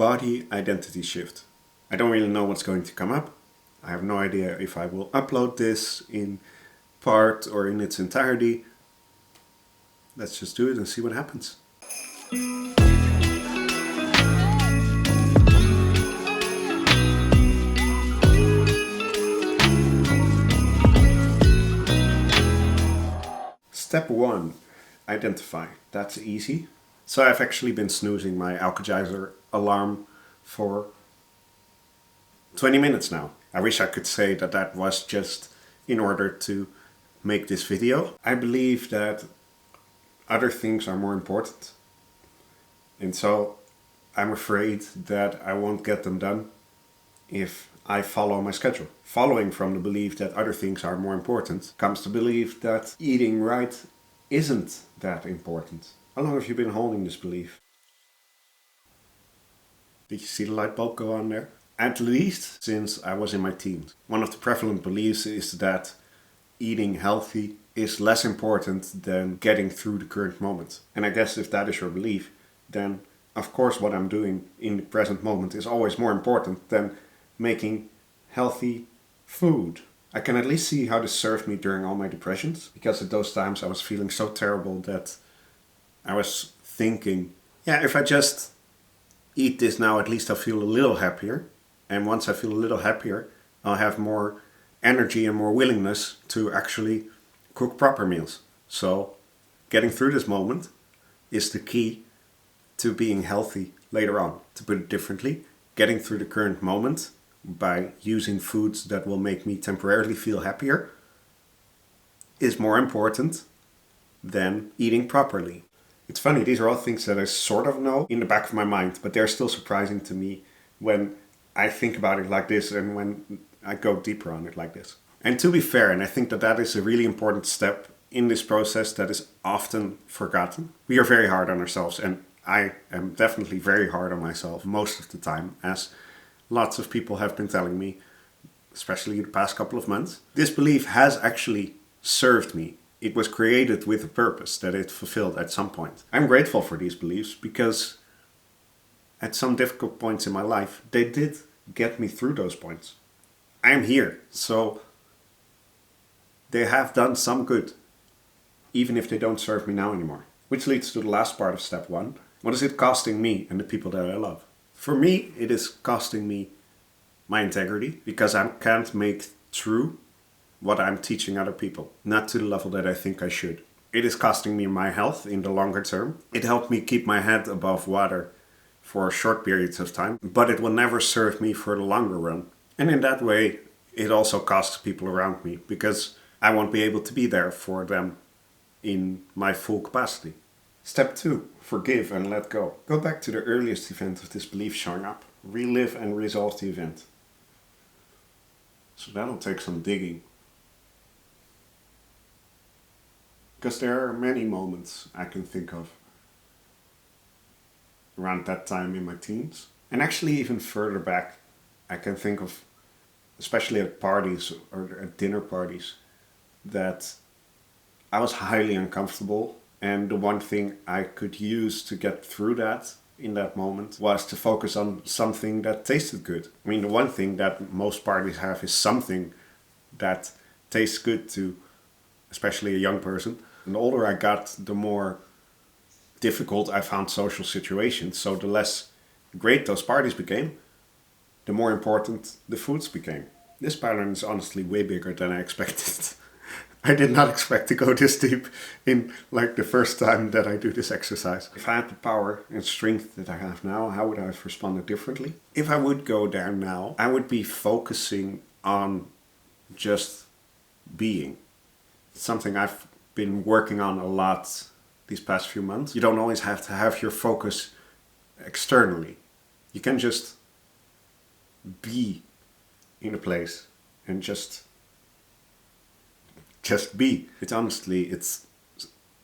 body identity shift. I don't really know what's going to come up. I have no idea if I will upload this in part or in its entirety. Let's just do it and see what happens. Step 1. Identify. That's easy. So I've actually been snoozing my Alkagizer alarm for 20 minutes now. I wish I could say that that was just in order to make this video. I believe that other things are more important. And so I'm afraid that I won't get them done if I follow my schedule. Following from the belief that other things are more important comes the belief that eating right isn't that important. How long have you been holding this belief? Did you see the light bulb go on there? At least since I was in my teens. One of the prevalent beliefs is that eating healthy is less important than getting through the current moment. And I guess if that is your belief, then of course what I'm doing in the present moment is always more important than making healthy food. I can at least see how this served me during all my depressions, because at those times I was feeling so terrible that I was thinking, yeah, if I just eat this now, at least I'll feel a little happier. And once I feel a little happier, I'll have more energy and more willingness to actually cook proper meals. So getting through this moment is the key to being healthy later on. To put it differently, getting through the current moment by using foods that will make me temporarily feel happier is more important than eating properly. It's funny, these are all things that I sort of know in the back of my mind, but they're still surprising to me when I think about it like this and when I go deeper on it like this. And to be fair, and I think that that is a really important step in this process that is often forgotten. We are very hard on ourselves, and I am definitely very hard on myself most of the time, as lots of people have been telling me, especially the past couple of months. This belief has actually served me. It was created with a purpose that it fulfilled at some point. I'm grateful for these beliefs because at some difficult points in my life, they did get me through those points. I am here, so they have done some good, even if they don't serve me now anymore. Which leads to the last part of step 1. What is it costing me and the people that I love? For me, it is costing me my integrity, because I can't make true what I'm teaching other people, not to the level that I think I should. It is costing me my health in the longer term. It helped me keep my head above water for short periods of time, but it will never serve me for the longer run. And in that way, it also costs people around me, because I won't be able to be there for them in my full capacity. Step 2, forgive and let go. Go back to the earliest event of this belief showing up. Relive and resolve the event. So that'll take some digging. Because there are many moments I can think of around that time in my teens. And actually even further back, I can think of, especially at parties or at dinner parties, that I was highly uncomfortable. And the one thing I could use to get through that in that moment was to focus on something that tasted good. I mean, the one thing that most parties have is something that tastes good to, especially a young person. And the older I got, the more difficult I found social situations. So the less great those parties became, the more important the foods became. This pattern is honestly way bigger than I expected. I did not expect to go this deep in like the first time that I do this exercise. If I had the power and strength that I have now, how would I have responded differently? If I would go there now, I would be focusing on just being. It's something I've been working on a lot these past few months. You don't always have to have your focus externally. You can just be in a place and just be. It's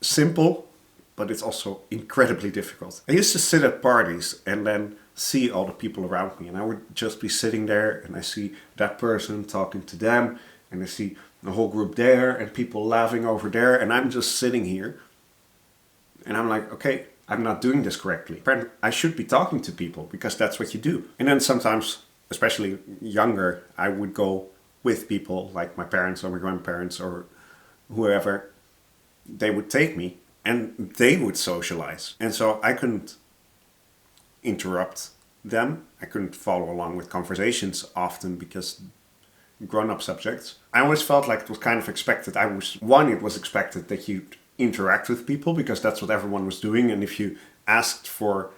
simple, but it's also incredibly difficult. I used to sit at parties and then see all the people around me, and I would just be sitting there and I see that person talking to them, and I see the whole group there and people laughing over there, and I'm just sitting here and I'm like, okay, I'm not doing this correctly. I should be talking to people because that's what you do. And then sometimes, especially younger, I would go with people like my parents or my grandparents or whoever. They would take me and they would socialize. And so I couldn't interrupt them. I couldn't follow along with conversations often because grown-up subjects. I always felt like it was kind of expected. It was expected that you'd interact with people because that's what everyone was doing. And if you asked for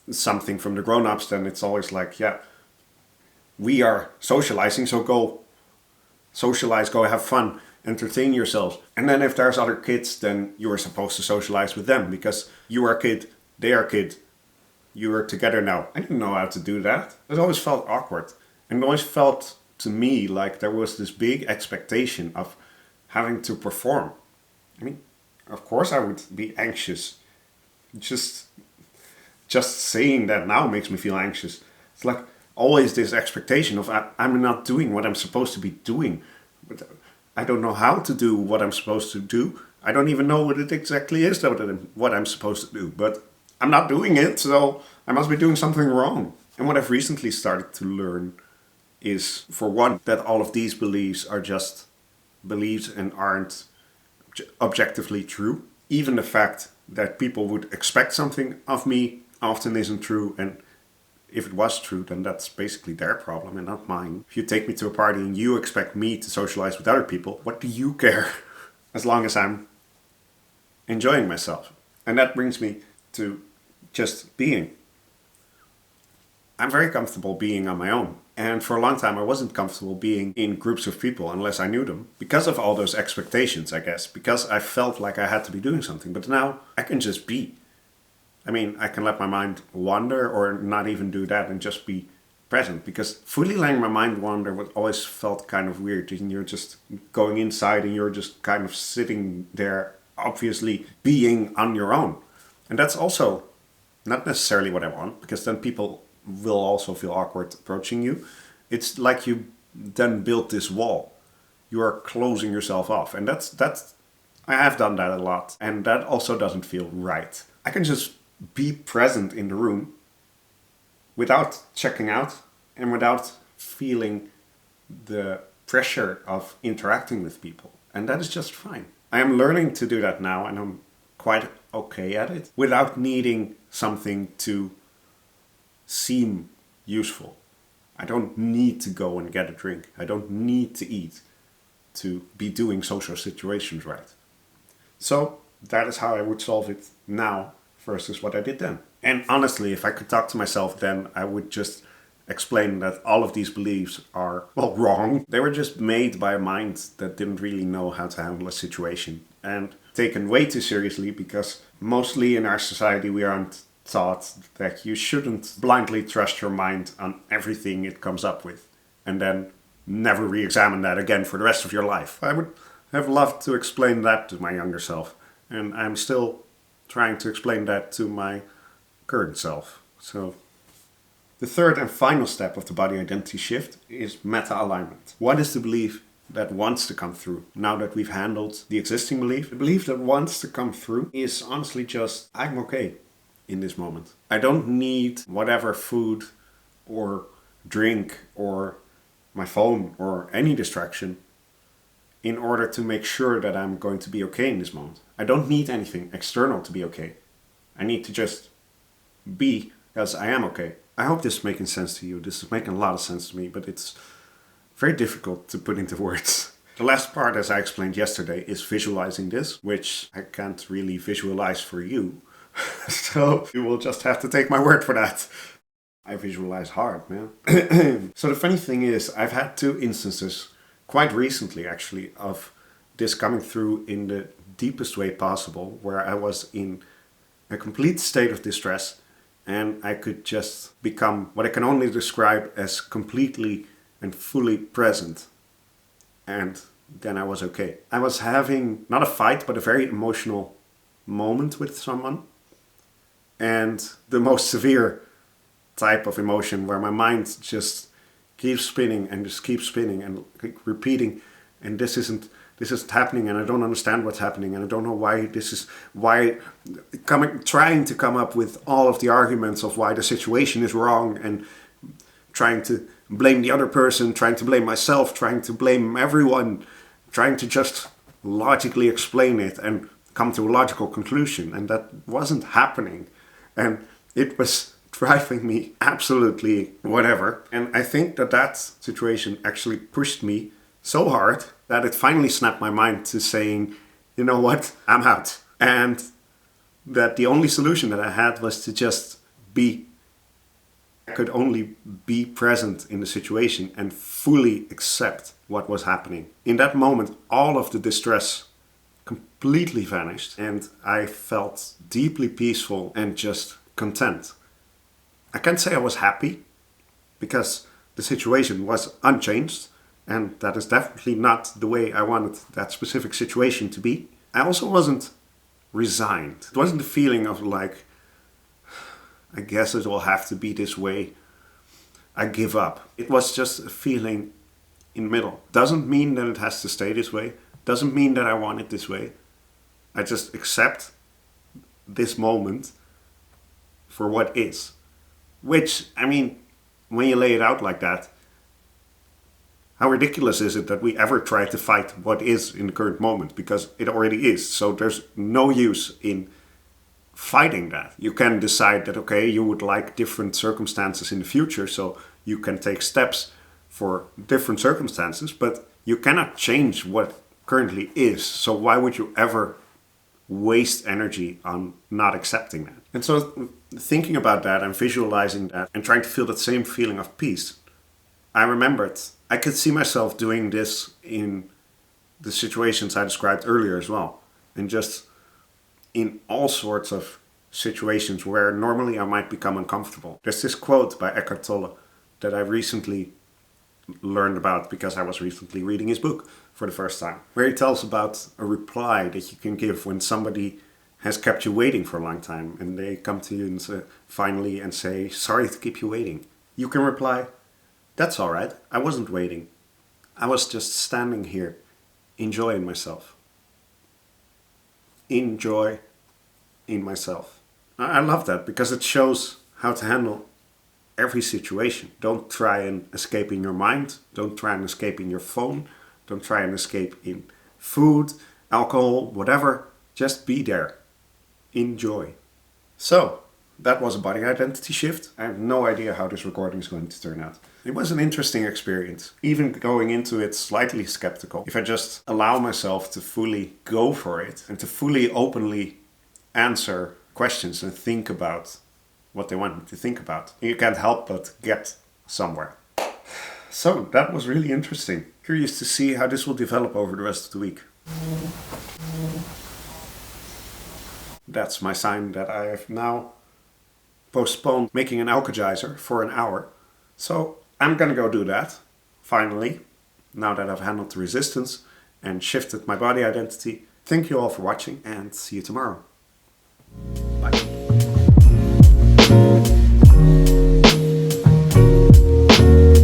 something from the grown-ups, then it's always like, yeah, we are socializing, so go socialize, go have fun, entertain yourselves. And then if there's other kids, then you are supposed to socialize with them because you are a kid, they are a kid, you are together now. I didn't know how to do that. It always felt awkward. And it always felt to me like there was this big expectation of having to perform. I mean, of course I would be anxious. Just saying that now makes me feel anxious. It's like always this expectation of I'm not doing what I'm supposed to be doing. But I don't know how to do what I'm supposed to do. I don't even know what it exactly is what I'm supposed to do. But I'm not doing it, so I must be doing something wrong. And what I've recently started to learn is, for one, that all of these beliefs are just beliefs and aren't objectively true. Even the fact that people would expect something of me often isn't true, and if it was true, then that's basically their problem and not mine. If you take me to a party and you expect me to socialize with other people, what do you care? As long as I'm enjoying myself. And that brings me to just being. I'm very comfortable being on my own. And for a long time I wasn't comfortable being in groups of people unless I knew them. Because of all those expectations, I guess. Because I felt like I had to be doing something. But now I can just be. I mean, I can let my mind wander or not even do that and just be present. Because fully letting my mind wander always felt kind of weird. And you're just going inside and you're just kind of sitting there, obviously being on your own. And that's also not necessarily what I want. Because then people will also feel awkward approaching you. It's like you then built this wall. You are closing yourself off. And that's I have done that a lot. And that also doesn't feel right. I can just be present in the room without checking out and without feeling the pressure of interacting with people. And that is just fine. I am learning to do that now and I'm quite okay at it without needing something to seem useful. I don't need to go and get a drink. I don't need to eat to be doing social situations right. So that is how I would solve it now versus what I did then. And honestly, if I could talk to myself then, I would just explain that all of these beliefs are, well, wrong. They were just made by a mind that didn't really know how to handle a situation and taken way too seriously because mostly in our society we aren't taught that you shouldn't blindly trust your mind on everything it comes up with and then never re-examine that again for the rest of your life. I would have loved to explain that to my younger self, and I'm still trying to explain that to my current self. So the third and final step of the body identity shift is meta-alignment. What is the belief that wants to come through now that we've handled the existing belief? The belief that wants to come through is honestly just, I'm okay in this moment. I don't need whatever food or drink or my phone or any distraction in order to make sure that I'm going to be okay in this moment. I don't need anything external to be okay. I need to just be because I am okay. I hope this is making sense to you. This is making a lot of sense to me, but it's very difficult to put into words. The last part, as I explained yesterday, is visualizing this, which I can't really visualize for you. So you will just have to take my word for that. I visualize hard, man. So the funny thing is, I've had 2 instances, quite recently actually, of this coming through in the deepest way possible, where I was in a complete state of distress and I could just become what I can only describe as completely and fully present. And then I was okay. I was having not a fight, but a very emotional moment with someone. And the most severe type of emotion where my mind just keeps spinning and just keeps spinning and repeating, and this isn't this is happening and I don't understand what's happening and I don't know why this is, trying to come up with all of the arguments of why the situation is wrong and trying to blame the other person, trying to blame myself, trying to blame everyone, trying to just logically explain it and come to a logical conclusion. And that wasn't happening. And it was driving me absolutely whatever. And I think that situation actually pushed me so hard that it finally snapped my mind to saying, you know what, I'm out. And that the only solution that I had was to just be. I could only be present in the situation and fully accept what was happening. In that moment, all of the distress completely vanished and I felt deeply peaceful and just content. I can't say I was happy because the situation was unchanged and that is definitely not the way I wanted that specific situation to be. I also wasn't resigned. It wasn't the feeling of like, I guess it will have to be this way. I give up. It was just a feeling in the middle. Doesn't mean that it has to stay this way. Doesn't mean that I want it this way. I just accept this moment for what is. Which, I mean, when you lay it out like that, how ridiculous is it that we ever try to fight what is in the current moment? Because it already is. So there's no use in fighting that. You can decide that, okay, you would like different circumstances in the future, so you can take steps for different circumstances, but you cannot change what currently is. So why would you ever waste energy on not accepting that? And so thinking about that and visualizing that and trying to feel that same feeling of peace, I remembered I could see myself doing this in the situations I described earlier as well. And just in all sorts of situations where normally I might become uncomfortable. There's this quote by Eckhart Tolle that I recently learned about because I was recently reading his book for the first time, where he tells about a reply that you can give when somebody has kept you waiting for a long time and they come to you and say, finally and say, sorry to keep you waiting. You can reply, that's all right, I wasn't waiting. I was just standing here enjoying myself. Enjoy in myself. I love that because it shows how to handle every situation. Don't try and escape in your mind. Don't try and escape in your phone. Don't try and escape in food, alcohol, whatever. Just be there. Enjoy. So, that was a body identity shift. I have no idea how this recording is going to turn out. It was an interesting experience, even going into it slightly skeptical. If I just allow myself to fully go for it and to fully openly answer questions and think about what they want me to think about, you can't help but get somewhere. So that was really interesting. Curious to see how this will develop over the rest of the week. That's my sign that I have now postponed making an Alkagizer for an hour. So I'm gonna go do that, finally, now that I've handled the resistance and shifted my body identity. Thank you all for watching and see you tomorrow. Bye.